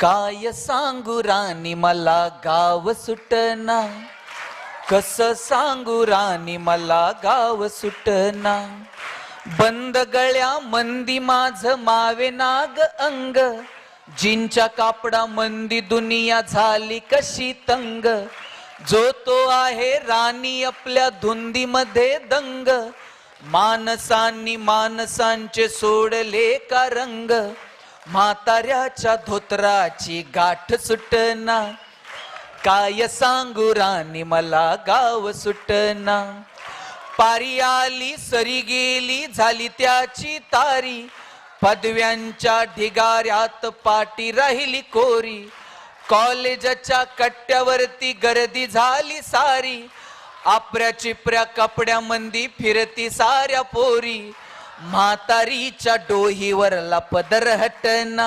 काय सांगू राणी मला गाव सुटना, कस सांगू राणी मला गाव सुटना. बंद गळ्या मंदी माझ मावे नाग अंग, जिंच्या कापडा मंदी दुनिया झाली कशी तंग. जो तो आहे राणी आपल्या धुंदीमध्ये दंग, माणसांनी माणसांचे सोडले का रंग. म्हाताऱ्याच्या धोत्राची गाठ सुटना, काय सांगू राणी मला गाव सुटना. पारी आली सरी गेली झाली त्याची तारी, पदव्यांच्या ढिगाऱ्यात पाटी राहिली कोरी. कॉलेजच्या कट्ट्यावरती गर्दी झाली सारी, आपऱ्या चिपऱ्या कपड्यामंदी फिरती साऱ्या पोरी. म्हातारीच्या डोहीवरला पदर हटना,